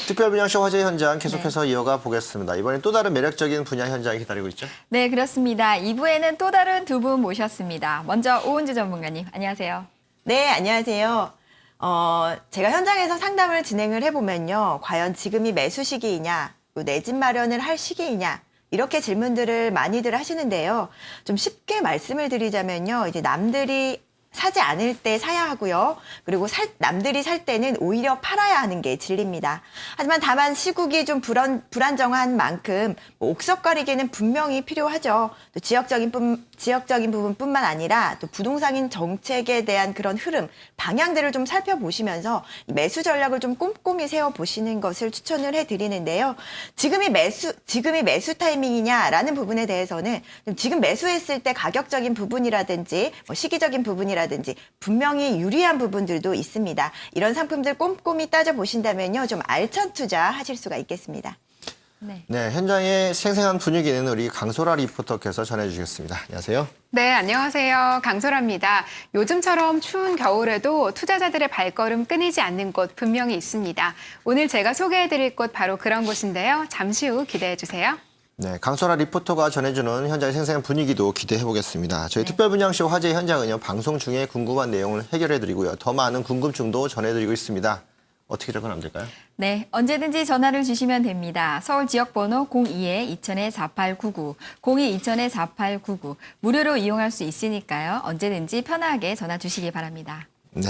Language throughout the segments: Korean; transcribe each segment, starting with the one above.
특별 분양쇼 화제 현장 계속해서 이어가 보겠습니다. 이번엔 또 다른 매력적인 분야 현장이 기다리고 있죠? 네, 그렇습니다. 2부에는 또 다른 두 분 모셨습니다. 먼저 오은주 전문가님, 안녕하세요. 네, 안녕하세요. 제가 현장에서 상담을 진행을 해보면요. 과연 지금이 매수 시기이냐, 내 집 마련을 할 시기이냐, 이렇게 질문들을 많이들 하시는데요. 좀 쉽게 말씀을 드리자면요. 이제 남들이 사지 않을 때 사야 하고요. 그리고 남들이 살 때는 오히려 팔아야 하는 게 진리입니다. 하지만 다만 시국이 좀 불안정한 만큼 옥석가리기는 분명히 필요하죠. 또 지역적인 부분뿐만 아니라 또 부동산 정책에 대한 그런 흐름, 방향들을 좀 살펴보시면서 매수 전략을 좀 꼼꼼히 세워보시는 것을 추천을 해드리는데요. 지금이 매수 타이밍이냐라는 부분에 대해서는 지금 매수했을 때 가격적인 부분이라든지 시기적인 부분이라든지 분명히 유리한 부분들도 있습니다. 이런 상품들 꼼꼼히 따져보신다면요. 좀 알찬 투자하실 수가 있겠습니다. 네, 현장의 생생한 분위기는 우리 강소라 리포터께서 전해주시겠습니다. 안녕하세요. 네, 안녕하세요. 강소라입니다. 요즘처럼 추운 겨울에도 투자자들의 발걸음 끊이지 않는 곳 분명히 있습니다. 오늘 제가 소개해드릴 곳 바로 그런 곳인데요. 잠시 후 기대해주세요. 네, 강소라 리포터가 전해주는 현장의 생생한 분위기도 기대해보겠습니다. 저희 특별 분양쇼 화제 현장은요, 방송 중에 궁금한 내용을 해결해드리고요. 더 많은 궁금증도 전해드리고 있습니다. 어떻게 접근하면 될까요? 네, 언제든지 전화를 주시면 됩니다. 서울 지역번호 02-2000-4899, 02-2000-4899 무료로 이용할 수 있으니까요. 언제든지 편하게 전화 주시기 바랍니다. 네,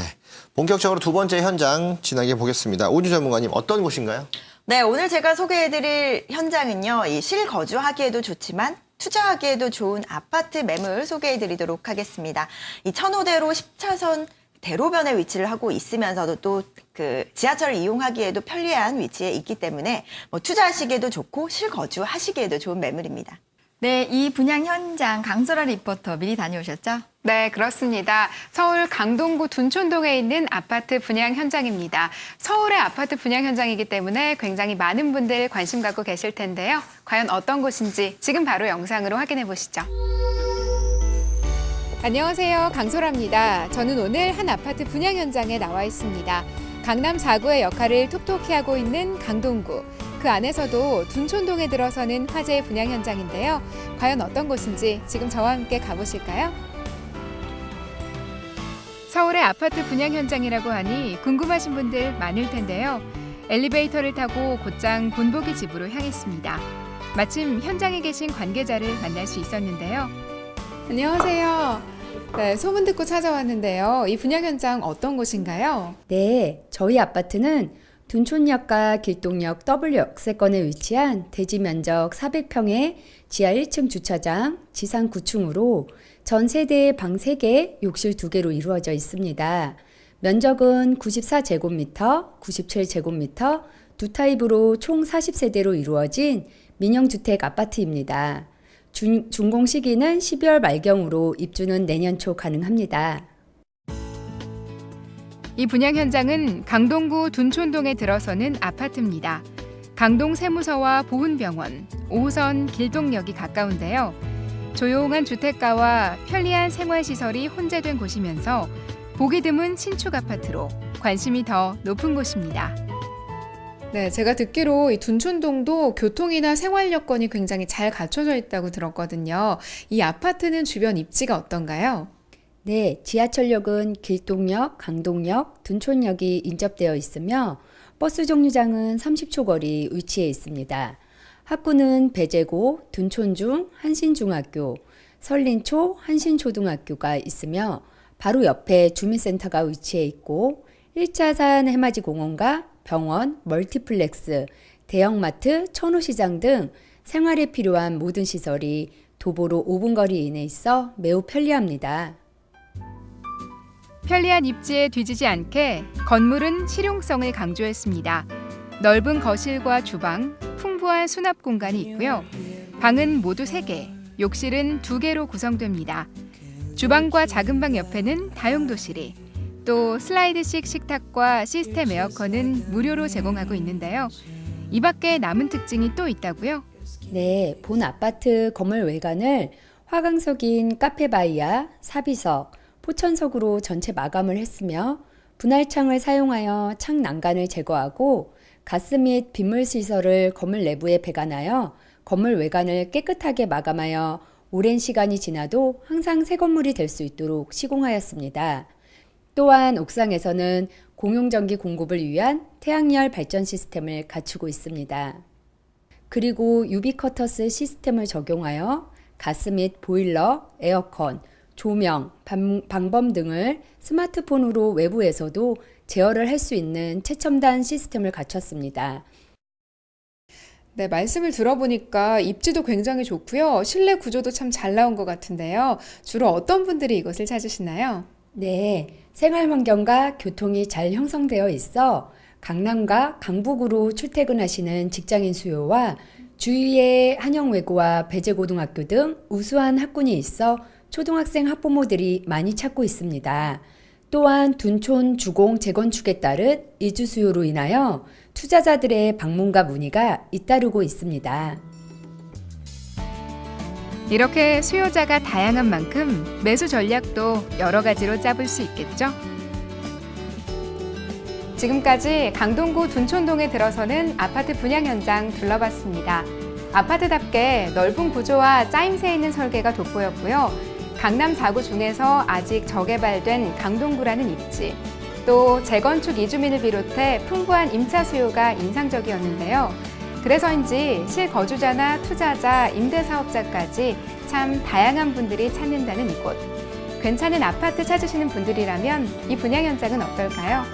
본격적으로 두 번째 현장 진행해 보겠습니다. 오은주 전문가님, 어떤 곳인가요? 네, 오늘 제가 소개해드릴 현장은요. 이 실거주하기에도 좋지만 투자하기에도 좋은 아파트 매물 소개해드리도록 하겠습니다. 이 1005대로 10차선 대로변에 위치를 하고 있으면서도 또 그 지하철을 이용하기에도 편리한 위치에 있기 때문에 투자하시기에도 좋고 실거주하시기에도 좋은 매물입니다. 네, 이 분양 현장 강소라 리포터 미리 다녀오셨죠? 네, 그렇습니다. 서울 강동구 둔촌동에 있는 아파트 분양 현장입니다. 서울의 아파트 분양 현장이기 때문에 굉장히 많은 분들 관심 갖고 계실 텐데요. 과연 어떤 곳인지 지금 바로 영상으로 확인해 보시죠. 안녕하세요. 강소라입니다. 저는 오늘 한 아파트 분양 현장에 나와 있습니다. 강남 4구의 역할을 톡톡히 하고 있는 강동구. 그 안에서도 둔촌동에 들어서는 화제의 분양 현장인데요. 과연 어떤 곳인지 지금 저와 함께 가보실까요? 서울의 아파트 분양 현장이라고 하니 궁금하신 분들 많을 텐데요. 엘리베이터를 타고 곧장 본보기 집으로 향했습니다. 마침 현장에 계신 관계자를 만날 수 있었는데요. 안녕하세요. 네, 소문 듣고 찾아왔는데요. 이 분양 현장 어떤 곳인가요? 네, 저희 아파트는 둔촌역과 길동역 W 역세권에 위치한 대지 면적 400평의 지하 1층 주차장, 지상 9층으로 전 세대에 방 3개, 욕실 2개로 이루어져 있습니다. 면적은 94제곱미터, 97제곱미터, 두 타입으로 총 40세대로 이루어진 민영주택 아파트입니다. 준공 시기는 12월 말경으로 입주는 내년 초 가능합니다. 이 분양 현장은 강동구 둔촌동에 들어서는 아파트입니다. 강동 세무서와 보훈병원, 5호선 길동역이 가까운데요. 조용한 주택가와 편리한 생활시설이 혼재된 곳이면서 보기 드문 신축 아파트로 관심이 더 높은 곳입니다. 네, 제가 듣기로 이 둔촌동도 교통이나 생활 여건이 굉장히 잘 갖춰져 있다고 들었거든요. 이 아파트는 주변 입지가 어떤가요? 네, 지하철역은 길동역, 강동역, 둔촌역이 인접되어 있으며 버스 정류장은 30초 거리 위치해 있습니다. 학구는 배재고, 둔촌중, 한신중학교, 설린초, 한신초등학교가 있으며 바로 옆에 주민센터가 위치해 있고 1차산 해맞이 공원과 병원, 멀티플렉스, 대형마트, 천호시장 등 생활에 필요한 모든 시설이 도보로 5분 거리 이내에 있어 매우 편리합니다. 편리한 입지에 뒤지지 않게 건물은 실용성을 강조했습니다. 넓은 거실과 주방, 풍부한 수납 공간이 있고요. 방은 모두 3개, 욕실은 2개로 구성됩니다. 주방과 작은 방 옆에는 다용도실이, 또 슬라이드식 식탁과 시스템 에어컨은 무료로 제공하고 있는데요. 이 밖에 남은 특징이 또 있다고요? 네, 본 아파트 건물 외관을 화강석인 카페바이아, 사비석, 포천석으로 전체 마감을 했으며 분할창을 사용하여 창 난간을 제거하고 가스 및 빗물 시설을 건물 내부에 배관하여 건물 외관을 깨끗하게 마감하여 오랜 시간이 지나도 항상 새 건물이 될 수 있도록 시공하였습니다. 또한 옥상에서는 공용전기 공급을 위한 태양열 발전 시스템을 갖추고 있습니다. 그리고 UV 커터스 시스템을 적용하여 가스 및 보일러, 에어컨, 조명, 방범 등을 스마트폰으로 외부에서도 제어를 할 수 있는 최첨단 시스템을 갖췄습니다. 네, 말씀을 들어보니까 입지도 굉장히 좋고요. 실내 구조도 참 잘 나온 것 같은데요. 주로 어떤 분들이 이것을 찾으시나요? 네, 생활 환경과 교통이 잘 형성되어 있어 강남과 강북으로 출퇴근하시는 직장인 수요와 주위에 한영외고와 배재고등학교 등 우수한 학군이 있어 초등학생 학부모들이 많이 찾고 있습니다. 또한 둔촌 주공 재건축에 따른 이주 수요로 인하여 투자자들의 방문과 문의가 잇따르고 있습니다. 이렇게 수요자가 다양한 만큼 매수 전략도 여러 가지로 짜볼 수 있겠죠? 지금까지 강동구 둔촌동에 들어서는 아파트 분양 현장 둘러봤습니다. 아파트답게 넓은 구조와 짜임새 있는 설계가 돋보였고요. 강남 4구 중에서 아직 저개발된 강동구라는 입지, 또 재건축 이주민을 비롯해 풍부한 임차 수요가 인상적이었는데요. 그래서인지 실거주자나 투자자, 임대사업자까지 참 다양한 분들이 찾는다는 이곳. 괜찮은 아파트 찾으시는 분들이라면 이 분양 현장은 어떨까요?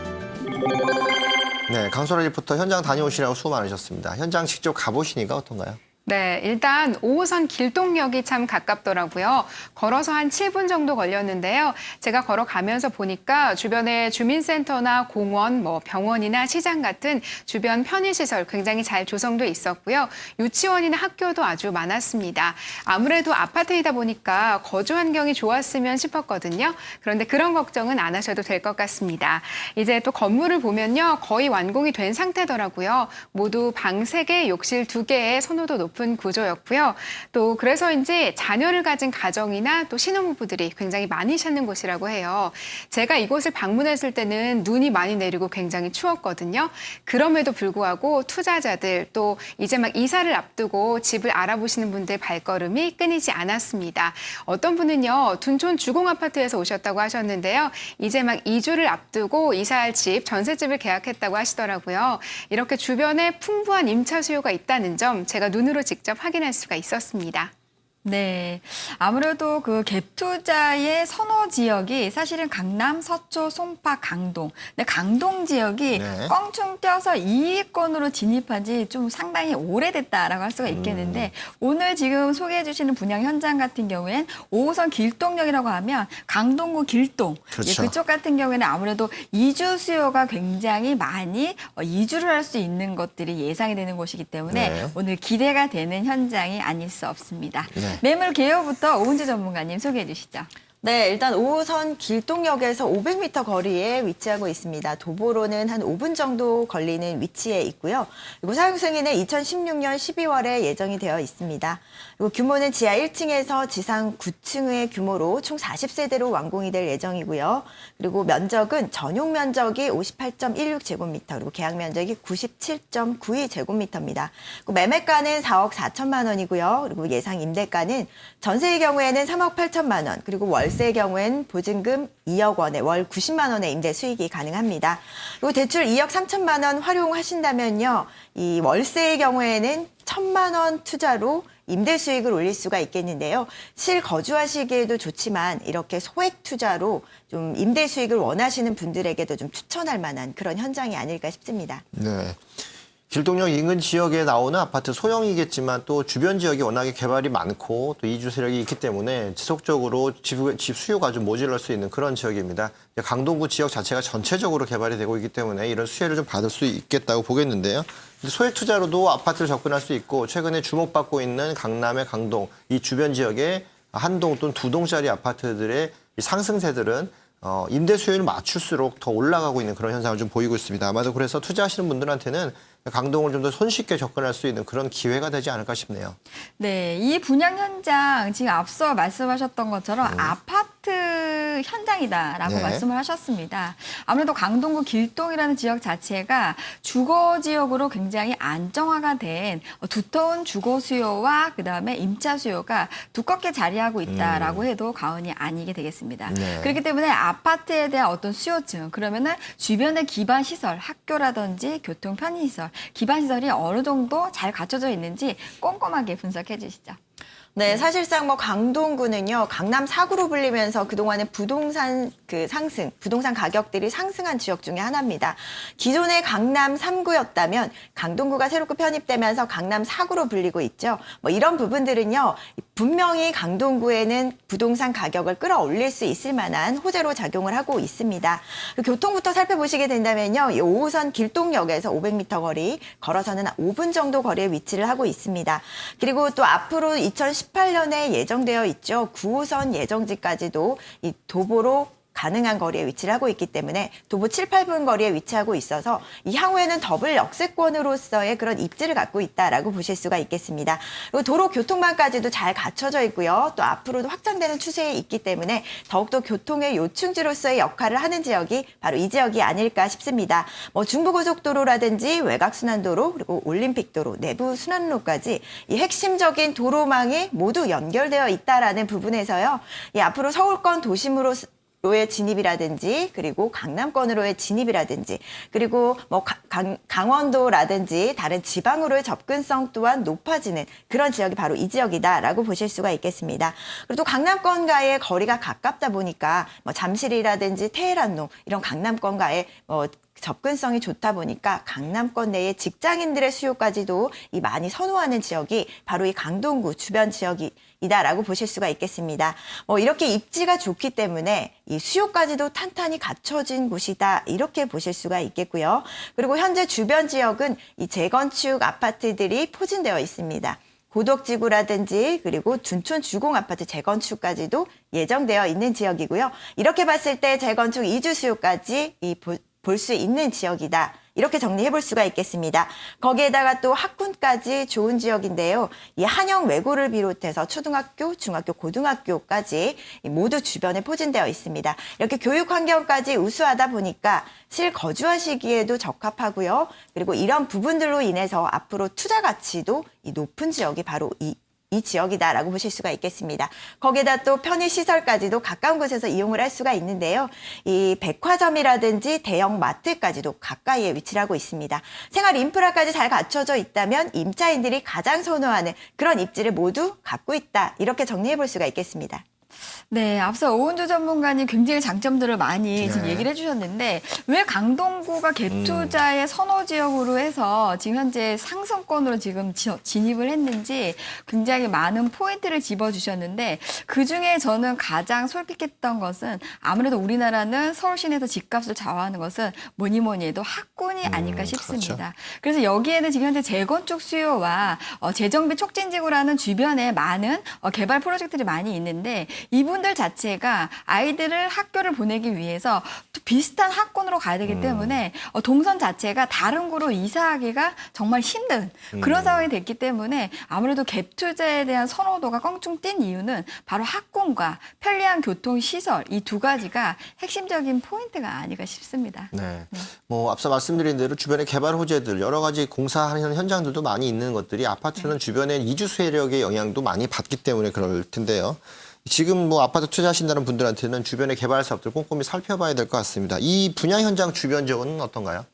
네, 강소라 리포터 현장 다녀오시라고 수고 많으셨습니다. 현장 직접 가보시니까 어떤가요? 네, 일단 5호선 길동역이 참 가깝더라고요. 걸어서 한 7분 정도 걸렸는데요. 제가 걸어가면서 보니까 주변에 주민센터나 공원, 병원이나 시장 같은 주변 편의시설 굉장히 잘 조성돼 있었고요. 유치원이나 학교도 아주 많았습니다. 아무래도 아파트이다 보니까 거주 환경이 좋았으면 싶었거든요. 그런데 그런 걱정은 안 하셔도 될 것 같습니다. 이제 또 건물을 보면요. 거의 완공이 된 상태더라고요. 모두 방 3개, 욕실 2개의 선호도 높은 구조였고요. 또 그래서인지 자녀를 가진 가정이나 또 신혼부부들이 굉장히 많이 찾는 곳이라고 해요. 제가 이곳을 방문했을 때는 눈이 많이 내리고 굉장히 추웠거든요. 그럼에도 불구하고 투자자들 또 이제 막 이사를 앞두고 집을 알아보시는 분들 발걸음이 끊이지 않았습니다. 어떤 분은요, 둔촌 주공아파트에서 오셨다고 하셨는데요. 이제 막 이주를 앞두고 이사할 집, 전셋집을 계약했다고 하시더라고요. 이렇게 주변에 풍부한 임차 수요가 있다는 점 제가 눈으로 직접 확인할 수가 있었습니다. 네, 아무래도 그 갭투자의 선호 지역이 사실은 강남, 서초, 송파, 강동. 근데 강동 지역이 네. 껑충 뛰어서 2위권으로 진입한 지 좀 상당히 오래됐다라고 할 수가 있겠는데 오늘 지금 소개해 주시는 분양 현장 같은 경우엔 5호선 길동역이라고 하면 강동구 길동. 그렇죠. 예, 그쪽 같은 경우에는 아무래도 이주 수요가 굉장히 많이 이주를 할 수 있는 것들이 예상이 되는 곳이기 때문에 네. 오늘 기대가 되는 현장이 아닐 수 없습니다. 네. 매물 개요부터 오은지 전문가님 소개해 주시죠. 네, 일단 5호선 길동역에서 500m 거리에 위치하고 있습니다. 도보로는 한 5분 정도 걸리는 위치에 있고요. 그리고 사용 승인은 2016년 12월에 예정이 되어 있습니다. 그리고 규모는 지하 1층에서 지상 9층의 규모로 총 40세대로 완공이 될 예정이고요. 그리고 면적은 전용 면적이 58.16제곱미터, 그리고 계약 면적이 97.92제곱미터입니다. 그리고 매매가는 4억 4천만 원이고요. 그리고 예상 임대가는 전세의 경우에는 3억 8천만 원, 그리고 월세의 경우에는 보증금 2억 원에 월 90만 원의 임대 수익이 가능합니다. 그리고 대출 2억 3천만 원 활용하신다면요, 이 월세의 경우에는 1,000만 원 투자로 임대 수익을 올릴 수가 있겠는데요. 실거주하시기에도 좋지만 이렇게 소액 투자로 좀 임대 수익을 원하시는 분들에게도 좀 추천할 만한 그런 현장이 아닐까 싶습니다. 네. 길동역 인근 지역에 나오는 아파트 소형이겠지만 또 주변 지역이 워낙에 개발이 많고 또 이주 세력이 있기 때문에 지속적으로 집 수요가 좀 모질랄 수 있는 그런 지역입니다. 강동구 지역 자체가 전체적으로 개발이 되고 있기 때문에 이런 수혜를 좀 받을 수 있겠다고 보겠는데요. 소액 투자로도 아파트를 접근할 수 있고 최근에 주목받고 있는 강남의 강동, 이 주변 지역의 한 동 또는 2동짜리 아파트들의 상승세들은 임대 수요를 맞출수록 더 올라가고 있는 그런 현상을 좀 보이고 있습니다. 아마도 그래서 투자하시는 분들한테는 강동을 좀 더 손쉽게 접근할 수 있는 그런 기회가 되지 않을까 싶네요. 네, 이 분양 현장 지금 앞서 말씀하셨던 것처럼 아파트 아파트 현장이다라고 네. 말씀을 하셨습니다. 아무래도 강동구 길동이라는 지역 자체가 주거 지역으로 굉장히 안정화가 된 두터운 주거 수요와 그다음에 임차 수요가 두껍게 자리하고 있다라고 해도 과언이 아니게 되겠습니다. 네. 그렇기 때문에 아파트에 대한 어떤 수요층, 그러면은 주변의 기반 시설, 학교라든지 교통 편의시설, 기반 시설이 어느 정도 잘 갖춰져 있는지 꼼꼼하게 분석해 주시죠. 네, 사실상 뭐 강동구는요, 강남 4구로 불리면서 그동안의 부동산 상승, 부동산 가격들이 상승한 지역 중에 하나입니다. 기존의 강남 3구였다면 강동구가 새롭게 편입되면서 강남 4구로 불리고 있죠. 뭐 이런 부분들은요, 분명히 강동구에는 부동산 가격을 끌어올릴 수 있을 만한 호재로 작용을 하고 있습니다. 교통부터 살펴보시게 된다면요, 이 5호선 길동역에서 500m 거리, 걸어서는 5분 정도 거리에 위치를 하고 있습니다. 그리고 또 앞으로 2018년에 예정되어 있죠. 9호선 예정지까지도 이 도보로 가능한 거리에 위치를 하고 있기 때문에 도보 7, 8분 거리에 위치하고 있어서 이 향후에는 더블 역세권으로서의 그런 입지를 갖고 있다라고 보실 수가 있겠습니다. 그리고 도로 교통망까지도 잘 갖춰져 있고요. 또 앞으로도 확장되는 추세에 있기 때문에 더욱더 교통의 요충지로서의 역할을 하는 지역이 바로 이 지역이 아닐까 싶습니다. 뭐 중부고속도로라든지 외곽순환도로 그리고 올림픽도로, 내부순환로까지 이 핵심적인 도로망이 모두 연결되어 있다라는 부분에서요. 이 앞으로 서울권 도심으로 로의 진입이라든지 그리고 강남권으로의 진입이라든지 그리고 뭐 강원도라든지 다른 지방으로의 접근성 또한 높아지는 그런 지역이 바로 이 지역이다라고 보실 수가 있겠습니다. 그리고 또 강남권과의 거리가 가깝다 보니까 뭐 잠실이라든지 테헤란로 이런 강남권과의 접근성이 좋다 보니까 강남권 내의 직장인들의 수요까지도 이 많이 선호하는 지역이 바로 이 강동구 주변 지역이다라고 보실 수가 있겠습니다. 이렇게 입지가 좋기 때문에 이 수요까지도 탄탄히 갖춰진 곳이다 이렇게 보실 수가 있겠고요. 그리고 현재 주변 지역은 이 재건축 아파트들이 포진되어 있습니다. 고덕지구라든지 그리고 둔촌 주공아파트 재건축까지도 예정되어 있는 지역이고요. 이렇게 봤을 때 재건축 이주 수요까지 볼 수 있는 지역이다. 이렇게 정리해 볼 수가 있겠습니다. 거기에다가 또 학군까지 좋은 지역인데요. 이 한영 외고를 비롯해서 초등학교, 중학교, 고등학교까지 모두 주변에 포진되어 있습니다. 이렇게 교육 환경까지 우수하다 보니까 실거주하시기에도 적합하고요. 그리고 이런 부분들로 인해서 앞으로 투자 가치도 이 높은 지역이 바로 이 지역이다라고 보실 수가 있겠습니다. 거기에다 또 편의시설까지도 가까운 곳에서 이용을 할 수가 있는데요. 이 백화점이라든지 대형 마트까지도 가까이에 위치를 하고 있습니다. 생활 인프라까지 잘 갖춰져 있다면 임차인들이 가장 선호하는 그런 입지를 모두 갖고 있다. 이렇게 정리해 볼 수가 있겠습니다. 네, 앞서 오은주 전문가님 굉장히 장점들을 많이 지금 얘기를 해주셨는데 왜 강동구가 갭투자의 선호 지역으로 해서 지금 현재 상승권으로 지금 진입을 했는지 굉장히 많은 포인트를 집어주셨는데 그중에 저는 가장 솔깃했던 것은 아무래도 우리나라는 서울 시내에서 집값을 좌우하는 것은 뭐니 해도 학군이 아닐까 싶습니다. 그렇죠. 그래서 여기에는 지금 현재 재건축 수요와 재정비 촉진지구라는 주변에 많은 개발 프로젝트들이 많이 있는데 이분들 자체가 아이들을 학교를 보내기 위해서 또 비슷한 학군으로 가야 되기 때문에 동선 자체가 다른 구로 이사하기가 정말 힘든 그런 상황이 됐기 때문에 아무래도 갭 투자에 대한 선호도가 껑충 뛴 이유는 바로 학군과 편리한 교통시설 이 두 가지가 핵심적인 포인트가 아닐까 싶습니다. 네. 앞서 말씀드린 대로 주변의 개발 호재들 여러 가지 공사하는 현장들도 많이 있는 것들이 아파트는 주변의 이주 세력의 영향도 많이 받기 때문에 그럴 텐데요. 지금 아파트 투자하신다는 분들한테는 주변의 개발 사업들 꼼꼼히 살펴봐야 될 것 같습니다. 이 분야 현장 주변 지역은 어떤가요?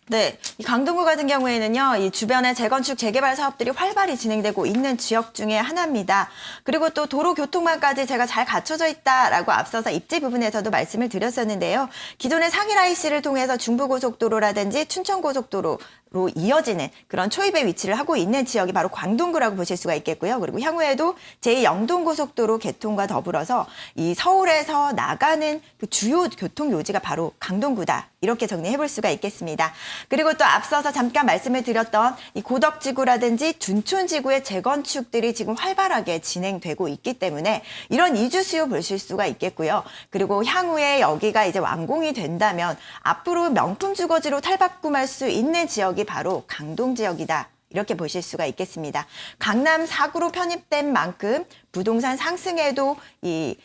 네, 이 강동구 같은 경우에는요, 이 주변에 재건축, 재개발 사업들이 활발히 진행되고 있는 지역 중에 하나입니다. 그리고 또 도로 교통망까지 제가 잘 갖춰져 있다라고 앞서서 입지 부분에서도 말씀을 드렸었는데요. 기존의 상일 IC를 통해서 중부고속도로라든지 춘천고속도로 로 이어지는 그런 초입에 위치를 하고 있는 지역이 바로 광동구라고 보실 수가 있겠고요. 그리고 향후에도 제2영동고속도로 개통과 더불어서 이 서울에서 나가는 그 주요 교통 요지가 바로 강동구다. 이렇게 정리해 볼 수가 있겠습니다. 그리고 또 앞서서 잠깐 말씀을 드렸던 이 고덕지구라든지 둔촌지구의 재건축들이 지금 활발하게 진행되고 있기 때문에 이런 이주 수요 보실 수가 있겠고요. 그리고 향후에 여기가 이제 완공이 된다면 앞으로 명품 주거지로 탈바꿈할 수 있는 지역이 바로 강동 지역이다. 이렇게 보실 수가 있겠습니다. 강남 4구로 편입된 만큼 부동산 상승에도 이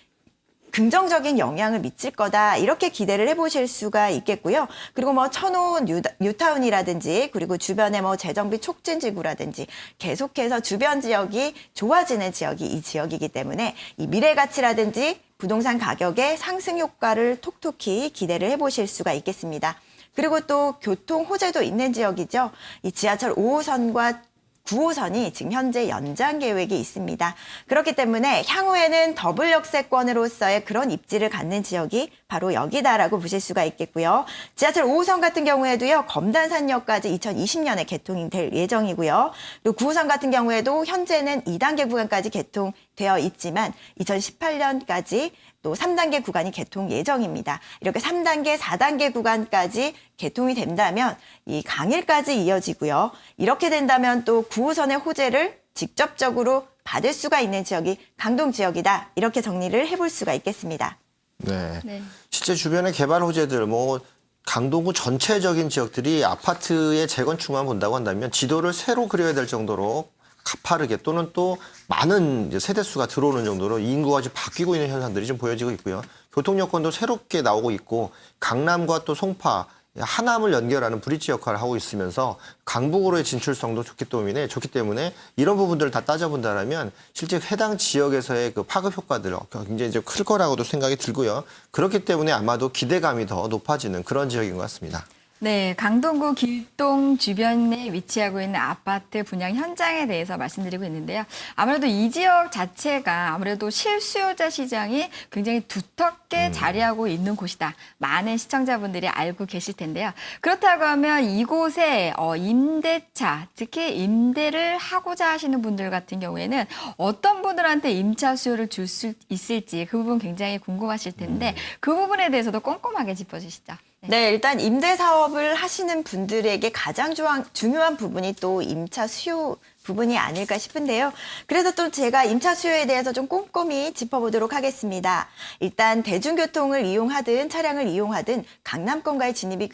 긍정적인 영향을 미칠 거다 이렇게 기대를 해보실 수가 있겠고요. 그리고 뭐 천호 뉴타운이라든지 그리고 주변에 뭐 재정비 촉진 지구라든지 계속해서 주변 지역이 좋아지는 지역이 이 지역이기 때문에 이 미래 가치라든지 부동산 가격의 상승 효과를 톡톡히 기대를 해보실 수가 있겠습니다. 그리고 또 교통 호재도 있는 지역이죠. 이 지하철 5호선과 9호선이 지금 현재 연장 계획이 있습니다. 그렇기 때문에 향후에는 더블 역세권으로서의 그런 입지를 갖는 지역이 바로 여기다라고 보실 수가 있겠고요. 지하철 5호선 같은 경우에도요. 검단산역까지 2020년에 개통이 될 예정이고요. 그리고 9호선 같은 경우에도 현재는 2단계 구간까지 개통되어 있지만 2018년까지 또 3단계 구간이 개통 예정입니다. 이렇게 3단계, 4단계 구간까지 개통이 된다면 이 강일까지 이어지고요. 이렇게 된다면 또 9호선의 호재를 직접적으로 받을 수가 있는 지역이 강동 지역이다. 이렇게 정리를 해볼 수가 있겠습니다. 네. 네. 실제 주변의 개발 호재들, 뭐 강동구 전체적인 지역들이 아파트의 재건축만 본다고 한다면 지도를 새로 그려야 될 정도로 가파르게 또는 또 많은 이제 세대수가 들어오는 정도로 인구가 지금 바뀌고 있는 현상들이 좀 보여지고 있고요. 교통 여건도 새롭게 나오고 있고 강남과 또 송파, 하남을 연결하는 브릿지 역할을 하고 있으면서 강북으로의 진출성도 좋기 때문에 이런 부분들을 다 따져본다면 실제 해당 지역에서의 그 파급 효과들 굉장히 이제 클 거라고도 생각이 들고요. 그렇기 때문에 아마도 기대감이 더 높아지는 그런 지역인 것 같습니다. 네, 강동구 길동 주변에 위치하고 있는 아파트 분양 현장에 대해서 말씀드리고 있는데요. 아무래도 이 지역 자체가 아무래도 실수요자 시장이 굉장히 두텁게 자리하고 있는 곳이다. 많은 시청자분들이 알고 계실 텐데요. 그렇다고 하면 이곳에 임대차, 특히 임대를 하고자 하시는 분들 같은 경우에는 어떤 분들한테 임차 수요를 줄 수 있을지 그 부분 굉장히 궁금하실 텐데 그 부분에 대해서도 꼼꼼하게 짚어주시죠. 네, 일단 임대 사업을 하시는 분들에게 가장 중요한 부분이 또 임차 수요 부분이 아닐까 싶은데요. 그래서 또 제가 임차 수요에 대해서 좀 꼼꼼히 짚어보도록 하겠습니다. 일단 대중교통을 이용하든 차량을 이용하든 강남권과의 진입이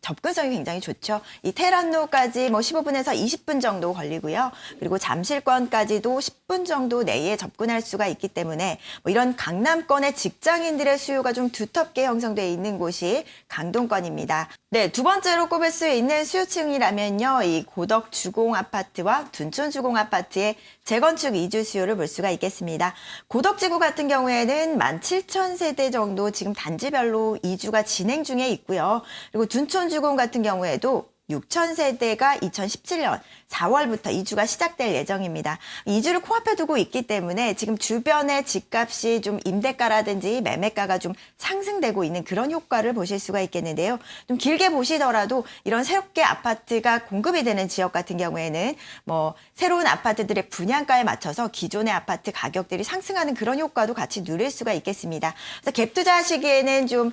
접근성이 굉장히 좋죠. 이 테란로까지 뭐 15분에서 20분 정도 걸리고요. 그리고 잠실권까지도 10분 정도 내에 접근할 수가 있기 때문에 뭐 이런 강남권의 직장인들의 수요가 좀 두텁게 형성되어 있는 곳이 강동권입니다. 네, 두 번째로 꼽을 수 있는 수요층이라면요. 이 고덕 주공 아파트와 둔촌 주공 아파트의 재건축 이주 수요를 볼 수가 있겠습니다. 고덕지구 같은 경우에는 17,000세대 정도 지금 단지별로 이주가 진행 중에 있고요. 그리고 둔촌주공 같은 경우에도 6,000세대가 2017년 4월부터 이주가 시작될 예정입니다. 이주를 코앞에 두고 있기 때문에 지금 주변의 집값이 좀 임대가라든지 매매가가 좀 상승되고 있는 그런 효과를 보실 수가 있겠는데요. 좀 길게 보시더라도 이런 새롭게 아파트가 공급이 되는 지역 같은 경우에는 뭐 새로운 아파트들의 분양가에 맞춰서 기존의 아파트 가격들이 상승하는 그런 효과도 같이 누릴 수가 있겠습니다. 그래서 갭 투자하시기에는 좀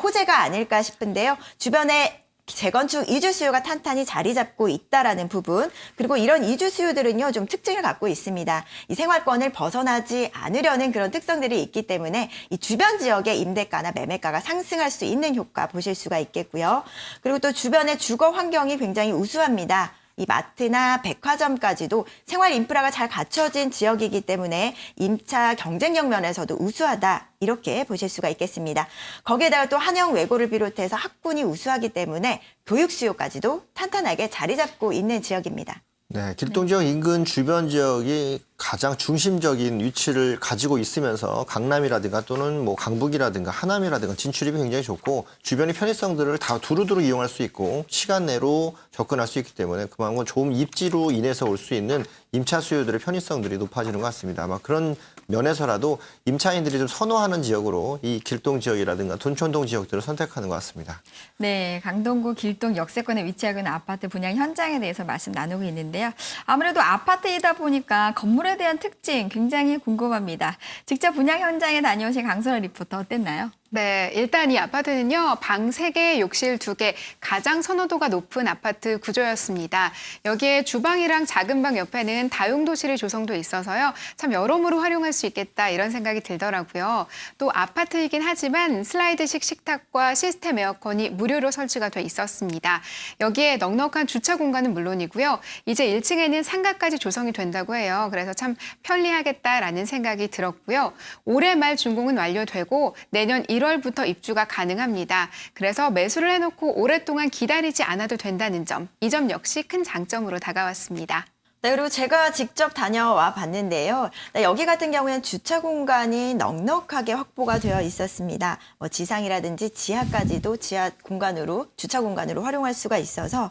호재가 아닐까 싶은데요. 주변에 재건축 이주 수요가 탄탄히 자리 잡고 있다라는 부분, 그리고 이런 이주 수요들은요 좀 특징을 갖고 있습니다. 이 생활권을 벗어나지 않으려는 그런 특성들이 있기 때문에 이 주변 지역의 임대가나 매매가가 상승할 수 있는 효과 보실 수가 있겠고요. 그리고 또 주변의 주거 환경이 굉장히 우수합니다. 이 마트나 백화점까지도 생활 인프라가 잘 갖춰진 지역이기 때문에 임차 경쟁력 면에서도 우수하다. 이렇게 보실 수가 있겠습니다. 거기에다가 또 한영 외고를 비롯해서 학군이 우수하기 때문에 교육 수요까지도 탄탄하게 자리 잡고 있는 지역입니다. 네, 길동지역 인근 주변 지역이 가장 중심적인 위치를 가지고 있으면서 강남이라든가 또는 뭐 강북이라든가 하남이라든가 진출입이 굉장히 좋고 주변의 편의성들을 다 두루두루 이용할 수 있고 시간 내로 접근할 수 있기 때문에 그만큼 좋은 입지로 인해서 올 수 있는 임차 수요들의 편의성들이 높아지는 것 같습니다. 아마 그런 면에서라도 임차인들이 좀 선호하는 지역으로 이 길동 지역이라든가 둔촌동 지역들을 선택하는 것 같습니다. 네, 강동구 길동 역세권에 위치하고 있는 아파트 분양 현장에 대해서 말씀 나누고 있는데요. 아무래도 아파트이다 보니까 건물에 대한 특징 굉장히 궁금합니다. 직접 분양 현장에 다녀오신 강선호 리포터 어땠나요? 네, 일단 이 아파트는요, 방 3개, 욕실 2개, 가장 선호도가 높은 아파트 구조였습니다. 여기에 주방이랑 작은 방 옆에는 다용도실이 조성돼 있어서요, 참 여러모로 활용할 수 있겠다 이런 생각이 들더라고요. 또 아파트이긴 하지만 슬라이드식 식탁과 시스템 에어컨이 무료로 설치가 돼 있었습니다. 여기에 넉넉한 주차 공간은 물론이고요, 이제 1층에는 상가까지 조성이 된다고 해요. 그래서 참 편리하겠다라는 생각이 들었고요. 올해 말 준공은 완료되고 내년 1월부터 입주가 가능합니다. 그래서 매수를 해놓고 오랫동안 기다리지 않아도 된다는 점, 이 점 역시 큰 장점으로 다가왔습니다. 네, 그리고 제가 직접 다녀와 봤는데요. 네, 여기 같은 경우에는 주차 공간이 넉넉하게 확보가 되어 있었습니다. 뭐 지상이라든지 지하까지도 주차 공간으로 활용할 수가 있어서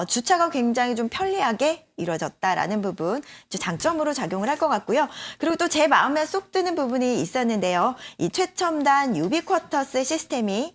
주차가 굉장히 좀 편리하게 이루어졌다라는 부분 장점으로 작용을 할 것 같고요. 그리고 또 제 마음에 쏙 드는 부분이 있었는데요. 이 최첨단 유비쿼터스 시스템이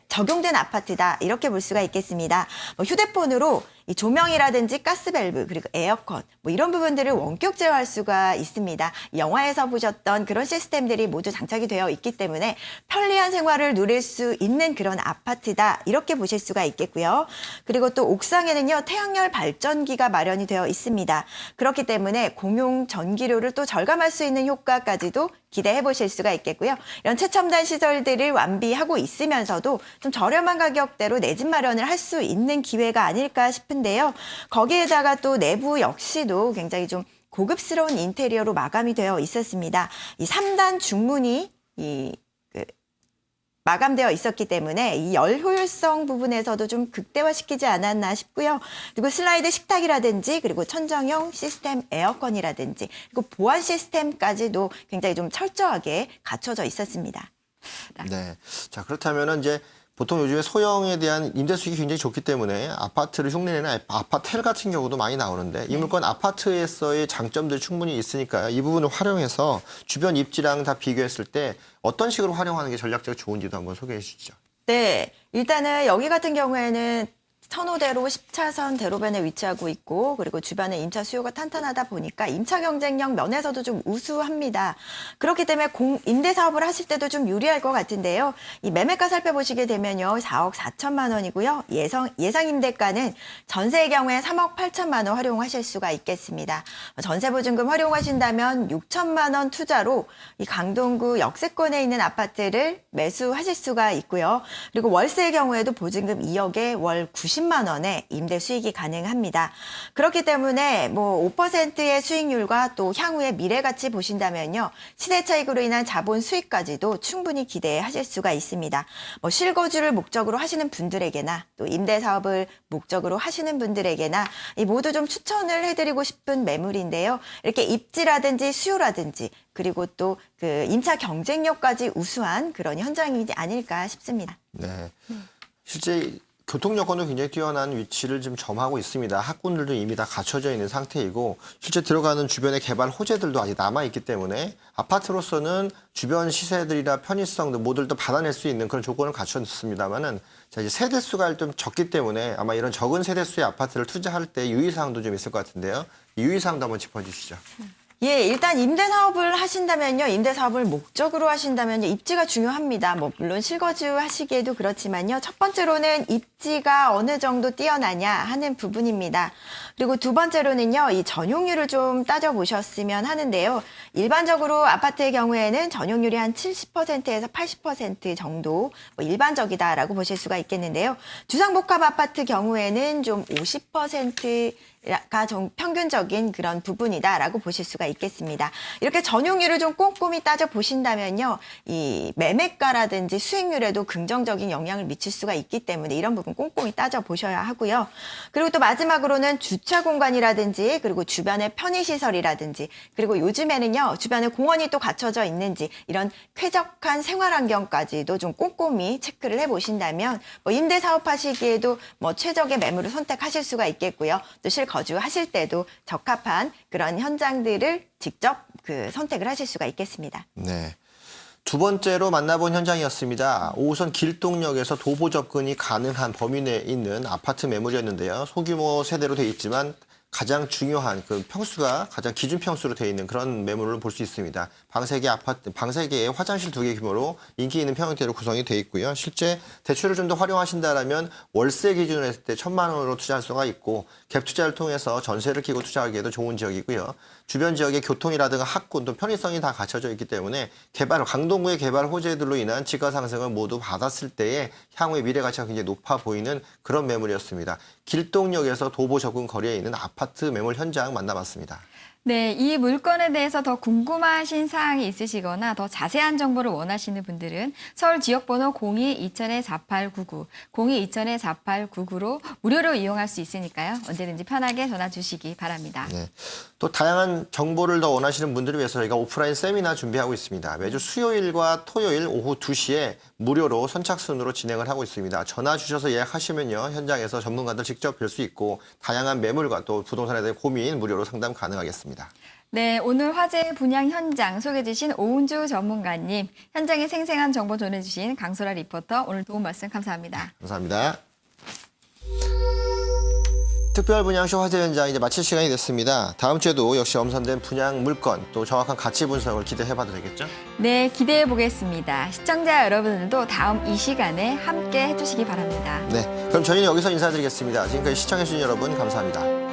적용된 아파트다 이렇게 볼 수가 있겠습니다. 뭐 휴대폰으로 이 조명이라든지 가스밸브 그리고 에어컨 뭐 이런 부분들을 원격 제어할 수가 있습니다. 영화에서 보셨던 그런 시스템들이 모두 장착이 되어 있기 때문에 편리한 생활을 누릴 수 있는 그런 아파트다 이렇게 보실 수가 있겠고요. 그리고 또 옥상에는요 태양열 발전기가 마련이 되어 있습니다. 그렇기 때문에 공용 전기료를 또 절감할 수 있는 효과까지도 기대해 보실 수가 있겠고요. 이런 최첨단 시설들을 완비하고 있으면서도 좀 저렴한 가격대로 내 집 마련을 할 수 있는 기회가 아닐까 싶은데요. 거기에다가 또 내부 역시도 굉장히 좀 고급스러운 인테리어로 마감이 되어 있었습니다. 이 3단 중문이 마감되어 있었기 때문에 이 열 효율성 부분에서도 좀 극대화시키지 않았나 싶고요. 그리고 슬라이드 식탁이라든지 그리고 천정형 시스템 에어컨이라든지 그리고 보안 시스템까지도 굉장히 좀 철저하게 갖춰져 있었습니다. 네. 자, 그렇다면은 이제 보통 요즘에 소형에 대한 임대 수익이 굉장히 좋기 때문에 아파트를 흉내내는 아파텔 같은 경우도 많이 나오는데 이 물건 아파트에서의 장점들이 충분히 있으니까요. 이 부분을 활용해서 주변 입지랑 다 비교했을 때 어떤 식으로 활용하는 게 전략적으로 좋은지도 한번 소개해 주시죠. 네, 일단은 여기 같은 경우에는 선호대로 10차선 대로변에 위치하고 있고 그리고 주변에 임차 수요가 탄탄하다 보니까 임차 경쟁력 면에서도 좀 우수합니다. 그렇기 때문에 임대 사업을 하실 때도 좀 유리할 것 같은데요. 이 매매가 살펴보시게 되면요. 4억 4천만 원이고요. 예상 임대가는 전세의 경우에 3억 8천만 원 활용하실 수가 있겠습니다. 전세보증금 활용하신다면 6천만 원 투자로 이 강동구 역세권에 있는 아파트를 매수하실 수가 있고요. 그리고 월세의 경우에도 보증금 2억에 월 90만 원의 임대 수익이 가능합니다. 그렇기 때문에 뭐 5%의 수익률과 또 향후의 미래가치 보신다면요. 시대 차익으로 인한 자본 수익까지도 충분히 기대하실 수가 있습니다. 뭐 실거주를 목적으로 하시는 분들에게나 또 임대 사업을 목적으로 하시는 분들에게나 이 모두 좀 추천을 해드리고 싶은 매물인데요. 이렇게 입지라든지 수요라든지 그리고 또 그 임차 경쟁력까지 우수한 그런 현장이지 아닐까 싶습니다. 네. 실제 교통 여건도 굉장히 뛰어난 위치를 지금 점하고 있습니다. 학군들도 이미 다 갖춰져 있는 상태이고 실제 들어가는 주변의 개발 호재들도 아직 남아있기 때문에 아파트로서는 주변 시세들이나 편의성 등 모두를 또 받아낼 수 있는 그런 조건을 갖췄습니다만은 이제 세대수가 좀 적기 때문에 아마 이런 적은 세대수의 아파트를 투자할 때 유의사항도 좀 있을 것 같은데요. 이 유의사항도 한번 짚어주시죠. 예, 일단 임대 사업을 하신다면요. 임대 사업을 목적으로 하신다면요. 입지가 중요합니다. 뭐 물론 실거주 하시기에도 그렇지만요. 첫 번째로는 입지가 어느 정도 뛰어나냐 하는 부분입니다. 그리고 두 번째로는요. 이 전용률을 좀 따져보셨으면 하는데요. 일반적으로 아파트의 경우에는 전용률이 한 70%에서 80% 정도 뭐 일반적이다라고 보실 수가 있겠는데요. 주상복합 아파트 경우에는 좀 50%가 좀 평균적인 그런 부분이다라고 보실 수가 있겠습니다. 이렇게 전용률을 좀 꼼꼼히 따져 보신다면요, 이 매매가라든지 수익률에도 긍정적인 영향을 미칠 수가 있기 때문에 이런 부분 꼼꼼히 따져 보셔야 하고요. 그리고 또 마지막으로는 주차 공간이라든지 그리고 주변의 편의시설이라든지 그리고 요즘에는요 주변에 공원이 또 갖춰져 있는지 이런 쾌적한 생활 환경까지도 좀 꼼꼼히 체크를 해보신다면 뭐 임대 사업하시기에도 뭐 최적의 매물을 선택하실 수가 있겠고요. 또 실거주하실 때도 적합한 그런 현장들을 직접 선택을 하실 수가 있겠습니다. 네. 두 번째로 만나본 현장이었습니다. 5호선 길동역에서 도보 접근이 가능한 범위 내에 있는 아파트 매물이었는데요. 소규모 세대로 돼 있지만 가장 중요한 그 평수가 가장 기준 평수로 되어 있는 그런 매물을 볼 수 있습니다. 방 3개 아파트, 방 3개에 화장실 2개 규모로 인기 있는 평형대로 구성이 되어 있고요. 실제 대출을 좀 더 활용하신다라면 월세 기준으로 했을 때 1,000만 원으로 투자할 수가 있고 갭 투자를 통해서 전세를 끼고 투자하기에도 좋은 지역이고요. 주변 지역의 교통이라든가 학군 또 편의성이 다 갖춰져 있기 때문에 강동구의 개발 호재들로 인한 지가 상승을 모두 받았을 때에 향후의 미래 가치가 굉장히 높아 보이는 그런 매물이었습니다. 길동역에서 도보 접근 거리에 있는 아파트 매물 현장 만나봤습니다. 네, 이 물건에 대해서 더 궁금하신 사항이 있으시거나 더 자세한 정보를 원하시는 분들은 서울 지역번호 02-2000-4899, 02-2000-4899로 무료로 이용할 수 있으니까요. 언제든지 편하게 전화 주시기 바랍니다. 네. 또 다양한 정보를 더 원하시는 분들을 위해서 저희가 오프라인 세미나 준비하고 있습니다. 매주 수요일과 토요일 오후 2시에 무료로 선착순으로 진행을 하고 있습니다. 전화 주셔서 예약하시면요. 현장에서 전문가들 직접 뵐 수 있고 다양한 매물과 또 부동산에 대한 고민 무료로 상담 가능하겠습니다. 네, 오늘 화재 분양 현장 소개해 주신 오은주 전문가님, 현장의 생생한 정보 전해주신 강소라 리포터, 오늘 도움 말씀 감사합니다. 감사합니다. 특별 분양쇼 화재 현장 이제 마칠 시간이 됐습니다. 다음 주에도 역시 엄선된 분양 물건 또 정확한 가치 분석을 기대해봐도 되겠죠? 네, 기대해 보겠습니다. 시청자 여러분들도 다음 이 시간에 함께 해주시기 바랍니다. 네, 그럼 저희는 여기서 인사드리겠습니다. 지금까지 시청해주신 여러분 감사합니다.